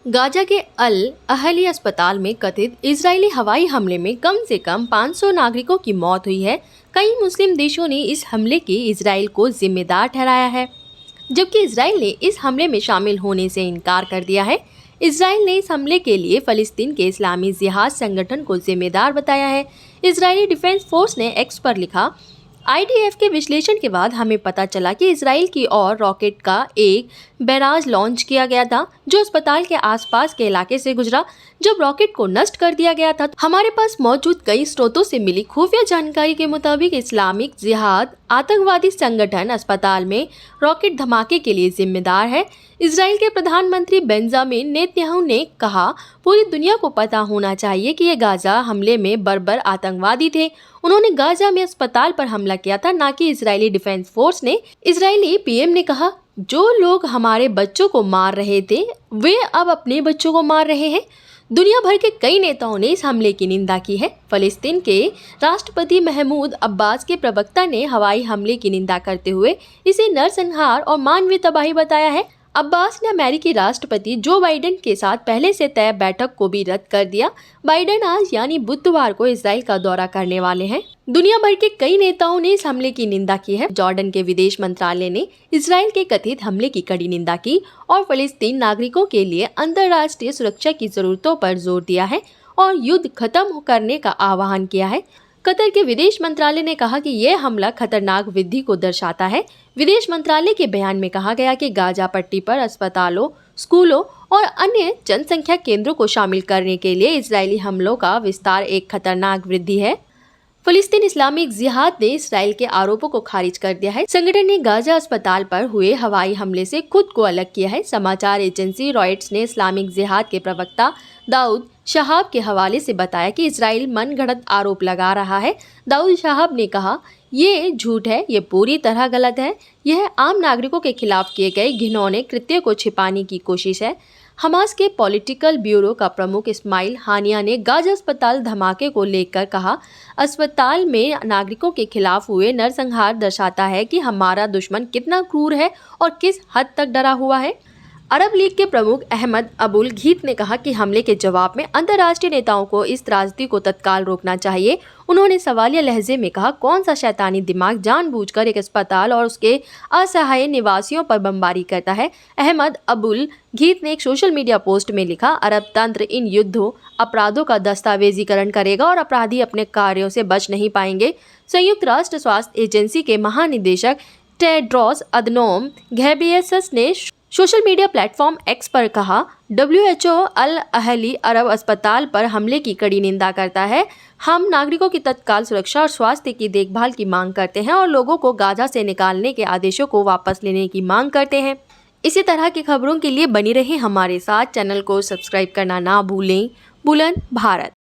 Gaza के अल Ahli अस्पताल में कथित इजरायली हवाई हमले में कम से कम 500 नागरिकों की मौत हुई है। कई मुस्लिम देशों ने इस हमले के इजरायल को जिम्मेदार ठहराया है, जबकि इजरायल ने इस हमले में शामिल होने से इनकार कर दिया है। इजरायल ने इस हमले के लिए फलस्तीन के इस्लामी जिहाद संगठन को जिम्मेदार बताया है। इजरायली डिफेंस फोर्स ने एक्स पर लिखा, आईडीएफ के विश्लेषण के बाद हमें पता चला कि इजराइल की ओर रॉकेट का एक बैराज लॉन्च किया गया था, जो अस्पताल के आसपास के इलाके से गुजरा। जब रॉकेट को नष्ट कर दिया गया था, हमारे पास मौजूद कई स्रोतों से मिली खुफिया जानकारी के मुताबिक इस्लामिक जिहाद आतंकवादी संगठन अस्पताल में रॉकेट धमाके के लिए जिम्मेदार है। इजराइल के प्रधानमंत्री बेंजामिन नेतन्याहू ने कहा, पूरी दुनिया को पता होना चाहिए कि ये गाजा हमले में बर्बर आतंकवादी थे। उन्होंने गाजा में अस्पताल पर हमला किया था, न कि इजरायली डिफेंस फोर्स ने। इजरायली पीएम ने कहा, जो लोग हमारे बच्चों को मार रहे थे वे अब अपने बच्चों को मार रहे हैं। दुनिया भर के कई नेताओं ने इस हमले की निंदा की है। फलस्तीन के राष्ट्रपति महमूद अब्बास के प्रवक्ता ने हवाई हमले की निंदा करते हुए इसे नरसंहार और मानवीय तबाही बताया है। अब्बास ने अमेरिकी राष्ट्रपति जो बाइडेन के साथ पहले से तय बैठक को भी रद्द कर दिया। बाइडेन आज यानी बुधवार को इजराइल का दौरा करने वाले हैं। दुनिया भर के कई नेताओं ने इस हमले की निंदा की है। जॉर्डन के विदेश मंत्रालय ने इजराइल के कथित हमले की कड़ी निंदा की और फलस्तीन नागरिकों के लिए अंतर्राष्ट्रीय सुरक्षा की जरूरतों पर जोर दिया है और युद्ध खत्म करने का आह्वान किया है। कतर के विदेश मंत्रालय ने कहा कि यह हमला खतरनाक वृद्धि को दर्शाता है। विदेश मंत्रालय के बयान में कहा गया कि गाजा पट्टी पर अस्पतालों, स्कूलों और अन्य जनसंख्या केंद्रों को शामिल करने के लिए इजरायली हमलों का विस्तार एक खतरनाक वृद्धि है। फलस्तीन इस्लामिक जिहाद ने इसराइल के आरोपों को खारिज कर दिया है। संगठन ने गाजा अस्पताल पर हुए हवाई हमले से खुद को अलग किया है। समाचार एजेंसी रॉयटर्स ने इस्लामिक जिहाद के प्रवक्ता दाऊद शहाब के हवाले से बताया कि इजराइल मनगढ़ंत आरोप लगा रहा है। दाऊद शहाब ने कहा, ये झूठ है, ये पूरी तरह गलत है। यह आम नागरिकों के खिलाफ किए गए घिनौने कृत्य को छिपाने की कोशिश है। हमास के पॉलिटिकल ब्यूरो का प्रमुख इस्माइल हानिया ने गाजा अस्पताल धमाके को लेकर कहा, अस्पताल में नागरिकों के खिलाफ हुए नरसंहार दर्शाता है कि हमारा दुश्मन कितना क्रूर है और किस हद तक डरा हुआ है। अरब लीग के प्रमुख अहमद अबुल घीत ने कहा कि हमले के जवाब में अंतर्राष्ट्रीय नेताओं को इस त्रासदी को तत्काल रोकना चाहिए। उन्होंने सवालिया लहजे में कहा, कौन सा शैतानी दिमाग जानबूझकर एक अस्पताल और उसके असहाय निवासियों पर बमबारी करता है। अहमद अबुल घीत ने एक सोशल मीडिया पोस्ट में लिखा, अरब तंत्र इन युद्धों अपराधों का दस्तावेजीकरण करेगा और अपराधी अपने कार्यों से बच नहीं पाएंगे। संयुक्त राष्ट्र स्वास्थ्य एजेंसी के महानिदेशक टेड्रोस अदनोम घेब्रेयेसस ने सोशल मीडिया प्लेटफॉर्म एक्स पर कहा, WHO अल अहली अरब अस्पताल पर हमले की कड़ी निंदा करता है। हम नागरिकों की तत्काल सुरक्षा और स्वास्थ्य की देखभाल की मांग करते हैं और लोगों को गाजा से निकालने के आदेशों को वापस लेने की मांग करते हैं। इसी तरह की खबरों के लिए बनी रहें हमारे साथ। चैनल को सब्सक्राइब करना ना भूलें। बुलंद भारत।